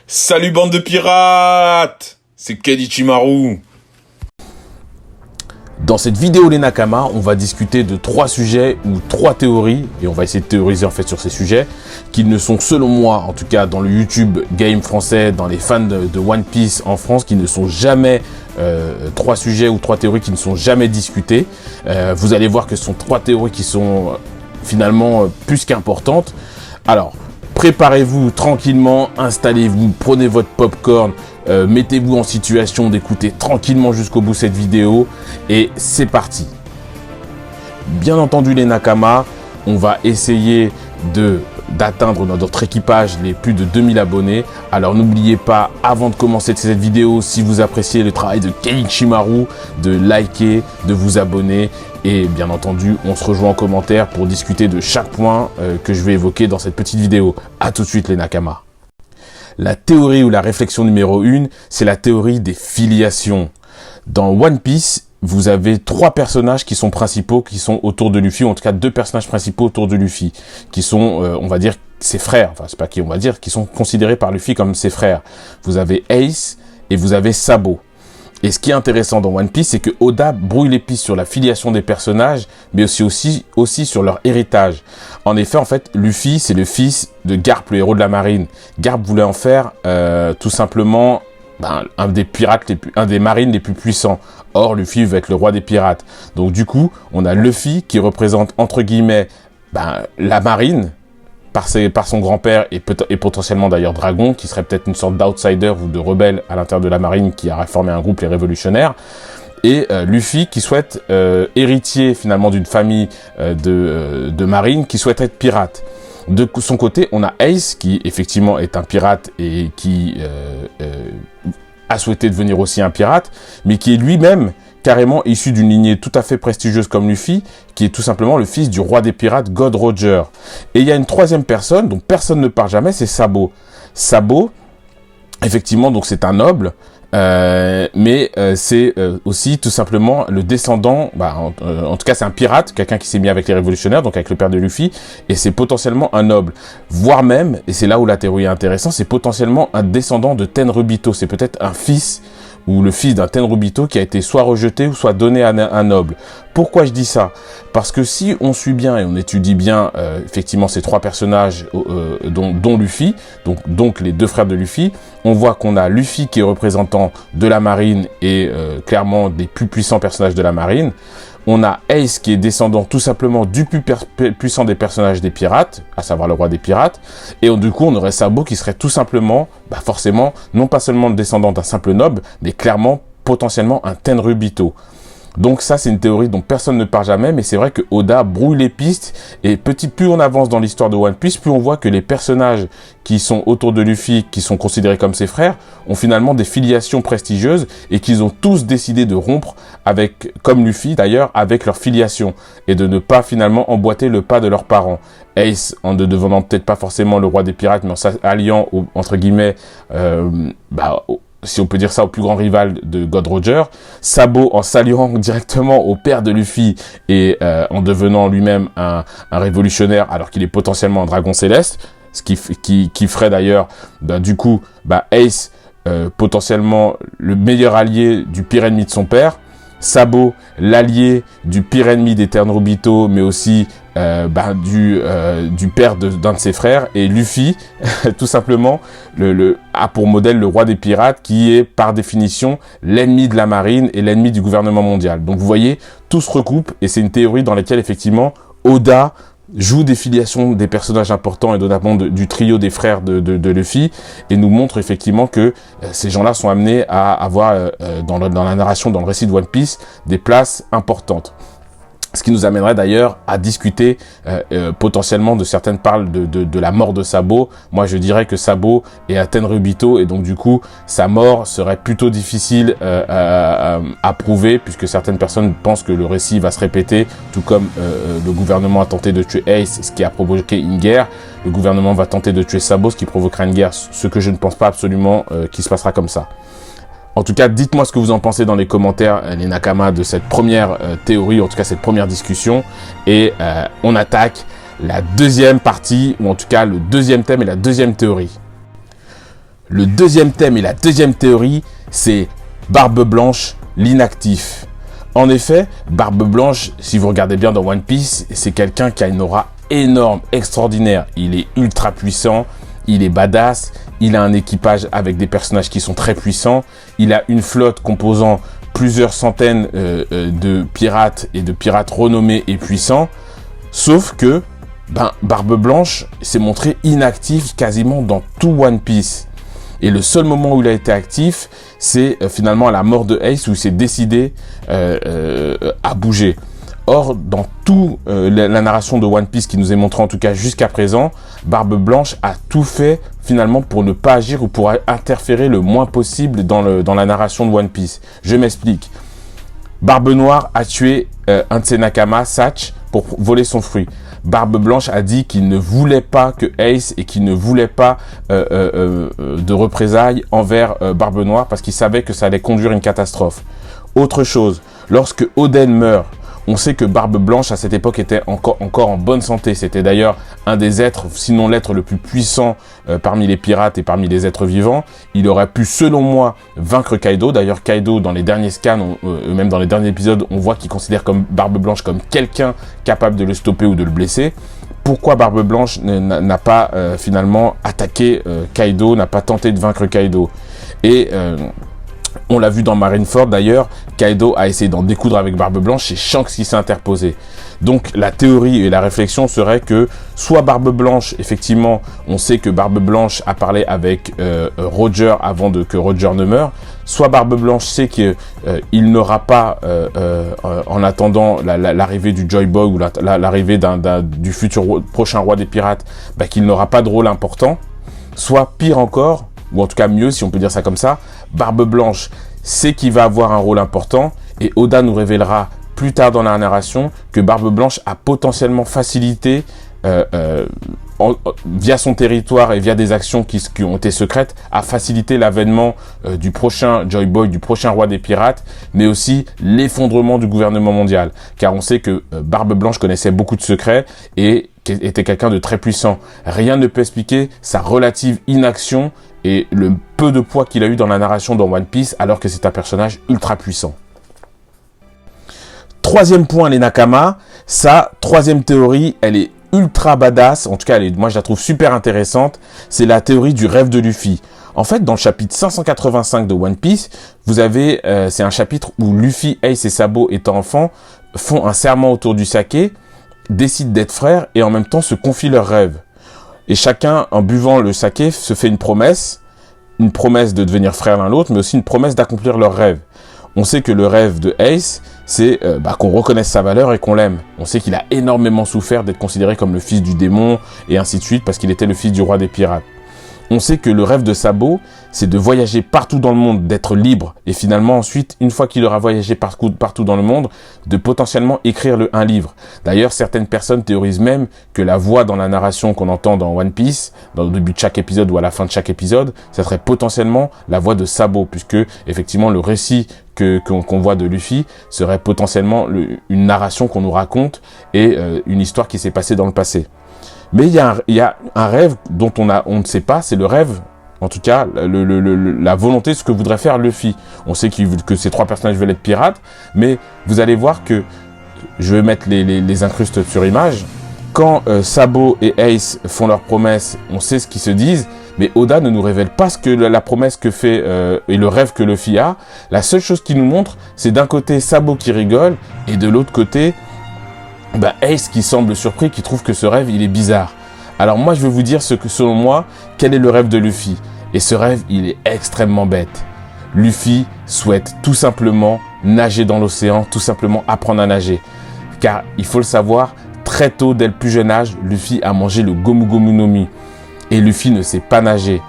Salut bande de pirates! C'est Kenichimaru. Dans cette vidéo les Nakama, on va discuter de 3 sujets ou 3 théories, et on va essayer de théoriser en fait sur ces sujets, qui ne sont selon moi, en tout cas dans le YouTube game français, dans les fans de One Piece en France, qui ne sont jamais 3 sujets ou 3 théories qui ne sont jamais discutées. Vous allez voir que ce sont 3 théories qui sont finalement plus qu'importantes. Alors, préparez-vous tranquillement, installez-vous, prenez votre popcorn, mettez-vous en situation d'écouter tranquillement jusqu'au bout cette vidéo et c'est parti. Bien entendu les Nakama, on va essayer d'atteindre dans notre équipage les plus de 2000 abonnés. Alors n'oubliez pas, avant de commencer cette vidéo, si vous appréciez le travail de Kenichimaru, de liker, de vous abonner. Et bien entendu, on se rejoint en commentaire pour discuter de chaque point que je vais évoquer dans cette petite vidéo. A tout de suite les Nakama. La théorie ou la réflexion numéro 1, c'est la théorie des filiations. Dans One Piece, vous avez 3 personnages qui sont principaux, qui sont autour de Luffy, ou en tout cas 2 personnages principaux autour de Luffy, qui sont, on va dire, ses frères. Enfin, c'est pas qui on va dire, qui sont considérés par Luffy comme ses frères. Vous avez Ace et vous avez Sabo. Et ce qui est intéressant dans One Piece, c'est que Oda brouille les pistes sur la filiation des personnages, mais aussi sur leur héritage. En effet, en fait, Luffy, c'est le fils de Garp, le héros de la marine. Garp voulait en faire tout simplement un des marines les plus puissants. Or, Luffy veut être le roi des pirates. Donc du coup, on a Luffy qui représente entre guillemets la marine, par son grand-père et potentiellement d'ailleurs Dragon, qui serait peut-être une sorte d'outsider ou de rebelle à l'intérieur de la marine qui a formé un groupe, les révolutionnaires. Et Luffy qui souhaite, héritier finalement d'une famille de marine, qui souhaite être pirate. De son côté, on a Ace qui effectivement est un pirate et qui a souhaité devenir aussi un pirate, mais qui est lui-même carrément issu d'une lignée tout à fait prestigieuse comme Luffy, qui est tout simplement le fils du roi des pirates, God Roger. Et il y a une 3e personne dont personne ne parle jamais, c'est Sabo. Sabo, effectivement, donc c'est un noble, mais c'est aussi tout simplement le descendant, en tout cas c'est un pirate, quelqu'un qui s'est mis avec les révolutionnaires, donc avec le père de Luffy, et c'est potentiellement un noble, voire même, et c'est là où la théorie est intéressante, c'est potentiellement un descendant de Tenryubito, c'est peut-être un fils ou le fils d'un Tenryubito qui a été soit rejeté ou soit donné à un noble. Pourquoi je dis ça? Parce que si on suit bien et on étudie bien effectivement ces 3 personnages dont Luffy, donc les 2 frères de Luffy, on voit qu'on a Luffy qui est représentant de la marine et clairement des plus puissants personnages de la marine. On a Ace qui est descendant tout simplement du plus puissant des personnages des pirates, à savoir le roi des pirates. Et du coup, on aurait Sabo qui serait tout simplement, forcément, non pas seulement le descendant d'un simple noble, mais clairement, potentiellement un Tenryubito. Donc ça, c'est une théorie dont personne ne parle jamais, mais c'est vrai que Oda brouille les pistes, et plus on avance dans l'histoire de One Piece, plus on voit que les personnages qui sont autour de Luffy, qui sont considérés comme ses frères, ont finalement des filiations prestigieuses, et qu'ils ont tous décidé de rompre comme Luffy d'ailleurs, avec leur filiation, et de ne pas finalement emboîter le pas de leurs parents. Ace, en ne devenant peut-être pas forcément le roi des pirates, mais en s'alliant, entre guillemets, si on peut dire ça, au plus grand rival de God Roger. Sabo en s'alliant directement au père de Luffy et en devenant lui-même un révolutionnaire alors qu'il est potentiellement un dragon céleste, ce qui ferait d'ailleurs du coup Ace potentiellement le meilleur allié du pire ennemi de son père, Sabo l'allié du pire ennemi des Tenryubito, mais aussi du père d'un de ses frères, et Luffy tout simplement a pour modèle le roi des pirates, qui est par définition l'ennemi de la marine et l'ennemi du gouvernement mondial. Donc vous voyez, tout se recoupe, et c'est une théorie dans laquelle effectivement Oda joue des filiations des personnages importants, et notamment du trio des frères de Luffy, et nous montre effectivement que ces gens-là sont amenés à avoir dans la narration, dans le récit de One Piece, des places importantes. Ce qui nous amènerait d'ailleurs à discuter potentiellement de certaines parles de la mort de Sabo. Moi, je dirais que Sabo est un Tenryubito, et donc du coup, sa mort serait plutôt difficile à prouver, puisque certaines personnes pensent que le récit va se répéter, tout comme le gouvernement a tenté de tuer Ace, ce qui a provoqué une guerre. Le gouvernement va tenter de tuer Sabo, ce qui provoquera une guerre, ce que je ne pense pas absolument qu'il se passera comme ça. En tout cas, dites-moi ce que vous en pensez dans les commentaires, les Nakama, de cette première théorie, en tout cas cette première discussion. Et on attaque la 2e partie, ou en tout cas le 2e thème et la 2e théorie. Le deuxième thème et la deuxième théorie, c'est Barbe Blanche, l'inactif. En effet, Barbe Blanche, si vous regardez bien dans One Piece, c'est quelqu'un qui a une aura énorme, extraordinaire. Il est ultra puissant, il est badass, il a un équipage avec des personnages qui sont très puissants, il a une flotte composant plusieurs centaines de pirates et de pirates renommés et puissants, sauf que Barbe Blanche s'est montré inactif quasiment dans tout One Piece. Et le seul moment où il a été actif, c'est finalement à la mort de Ace, où il s'est décidé à bouger. Or, dans toute la narration de One Piece qui nous est montrée en tout cas jusqu'à présent, Barbe Blanche a tout fait finalement pour ne pas agir ou pour interférer le moins possible dans la narration de One Piece. Je m'explique. Barbe Noire a tué un de ses Nakama, Satch, pour voler son fruit. Barbe Blanche a dit qu'il ne voulait pas que Ace et qu'il ne voulait pas de représailles envers Barbe Noire parce qu'il savait que ça allait conduire une catastrophe. Autre chose, lorsque Oden meurt, on sait que Barbe Blanche à cette époque était encore en bonne santé. C'était d'ailleurs un des êtres, sinon l'être le plus puissant parmi les pirates et parmi les êtres vivants. Il aurait pu, selon moi, vaincre Kaido. D'ailleurs, Kaido, dans les derniers scans, même dans les derniers épisodes, on voit qu'il considère comme Barbe Blanche comme quelqu'un capable de le stopper ou de le blesser. Pourquoi Barbe Blanche n'a pas finalement attaqué Kaido, n'a pas tenté de vaincre Kaido? Et on l'a vu dans Marineford d'ailleurs, Kaido a essayé d'en découdre avec Barbe Blanche, c'est Shanks qui s'est interposé. Donc la théorie et la réflexion serait que soit Barbe Blanche, effectivement, on sait que Barbe Blanche a parlé avec Roger avant que Roger ne meure, soit Barbe Blanche sait qu'il n'aura pas, en attendant l'arrivée du Joy Boy ou l'arrivée du futur prochain roi des pirates, qu'il n'aura pas de rôle important, soit pire encore, ou en tout cas mieux si on peut dire ça comme ça, Barbe Blanche sait qu'il va avoir un rôle important et Oda nous révélera plus tard dans la narration que Barbe Blanche a potentiellement facilité via son territoire et via des actions qui ont été secrètes, a facilité l'avènement du prochain Joy Boy, du prochain roi des pirates, mais aussi l'effondrement du gouvernement mondial. Car on sait que Barbe Blanche connaissait beaucoup de secrets et était quelqu'un de très puissant. Rien ne peut expliquer sa relative inaction et le peu de poids qu'il a eu dans la narration dans One Piece, alors que c'est un personnage ultra puissant. Troisième point, les Nakama. Sa troisième théorie, elle est ultra badass. En tout cas, moi, je la trouve super intéressante. C'est la théorie du rêve de Luffy. En fait, dans le chapitre 585 de One Piece, vous avez, c'est un chapitre où Luffy, Ace et Sabo, étant enfants, font un serment autour du saké, décident d'être frères et en même temps se confient leurs rêves. Et chacun, en buvant le saké, se fait une promesse de devenir frères l'un l'autre, mais aussi une promesse d'accomplir leurs rêves. On sait que le rêve de Ace, c'est qu'on reconnaisse sa valeur et qu'on l'aime. On sait qu'il a énormément souffert d'être considéré comme le fils du démon, et ainsi de suite, parce qu'il était le fils du roi des pirates. On sait que le rêve de Sabo, c'est de voyager partout dans le monde, d'être libre, et finalement ensuite, une fois qu'il aura voyagé partout dans le monde, de potentiellement écrire un livre. D'ailleurs, certaines personnes théorisent même que la voix dans la narration qu'on entend dans One Piece, dans le début de chaque épisode ou à la fin de chaque épisode, ça serait potentiellement la voix de Sabo, puisque effectivement le récit qu'on voit de Luffy serait potentiellement une narration qu'on nous raconte et une histoire qui s'est passée dans le passé. Mais il y a un rêve dont on ne sait pas, c'est le rêve, en tout cas, la volonté, ce que voudrait faire Luffy. On sait que ces trois personnages veulent être pirates, mais vous allez voir que, je vais mettre les incrustes sur image, quand Sabo et Ace font leurs promesses, on sait ce qu'ils se disent, mais Oda ne nous révèle pas ce que la promesse que fait et le rêve que Luffy a. La seule chose qu'il nous montre, c'est d'un côté Sabo qui rigole, et de l'autre côté, Ace qui semble surpris, qui trouve que ce rêve, il est bizarre. Alors moi, je vais vous dire selon moi, quel est le rêve de Luffy. Et ce rêve, il est extrêmement bête. Luffy souhaite tout simplement nager dans l'océan, tout simplement apprendre à nager. Car, il faut le savoir, très tôt, dès le plus jeune âge, Luffy a mangé le Gomu Gomu no Mi. Et Luffy ne sait pas nager.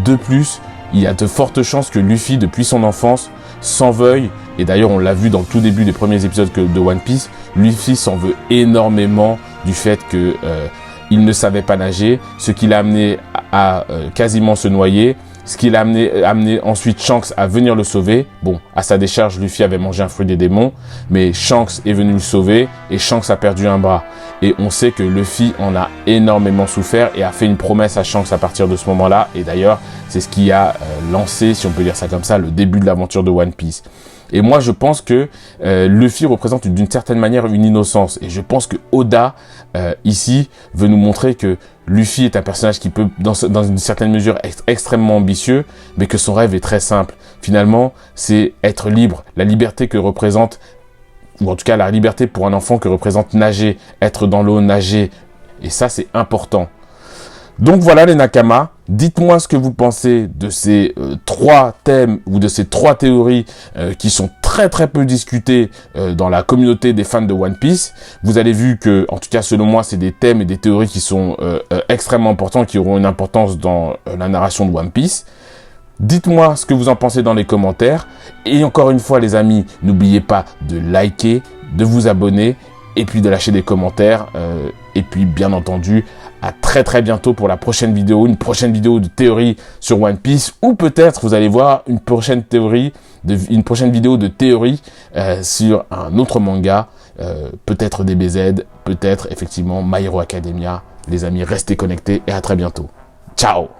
De plus, il y a de fortes chances que Luffy, depuis son enfance, s'en veuille. Et d'ailleurs, on l'a vu dans le tout début des premiers épisodes de One Piece, Luffy s'en veut énormément du fait que il ne savait pas nager, ce qui l'a amené à quasiment se noyer, ce qui l'a amené ensuite Shanks à venir le sauver. Bon, à sa décharge, Luffy avait mangé un fruit des démons, mais Shanks est venu le sauver et Shanks a perdu un bras. Et on sait que Luffy en a énormément souffert et a fait une promesse à Shanks à partir de ce moment-là. Et d'ailleurs, c'est ce qui a lancé, si on peut dire ça comme ça, le début de l'aventure de One Piece. Et moi, je pense que Luffy représente d'une certaine manière une innocence. Et je pense que Oda, ici, veut nous montrer que Luffy est un personnage qui peut, dans une certaine mesure, être extrêmement ambitieux, mais que son rêve est très simple. Finalement, c'est être libre. La liberté que représente, ou en tout cas la liberté pour un enfant que représente nager, être dans l'eau, nager. Et ça, c'est important. Donc voilà les Nakamas, dites-moi ce que vous pensez de ces 3 thèmes ou de ces 3 théories qui sont très peu discutées dans la communauté des fans de One Piece. Vous avez vu que, en tout cas selon moi, c'est des thèmes et des théories qui sont extrêmement importants, qui auront une importance dans la narration de One Piece. Dites-moi ce que vous en pensez dans les commentaires. Et encore une fois les amis, n'oubliez pas de liker, de vous abonner et puis de lâcher des commentaires. Et puis bien entendu, à très bientôt pour la prochaine vidéo, une prochaine vidéo de théorie sur One Piece, ou peut-être vous allez voir une prochaine vidéo de théorie sur un autre manga, peut-être DBZ, peut-être effectivement My Hero Academia. Les amis, restez connectés et à très bientôt. Ciao!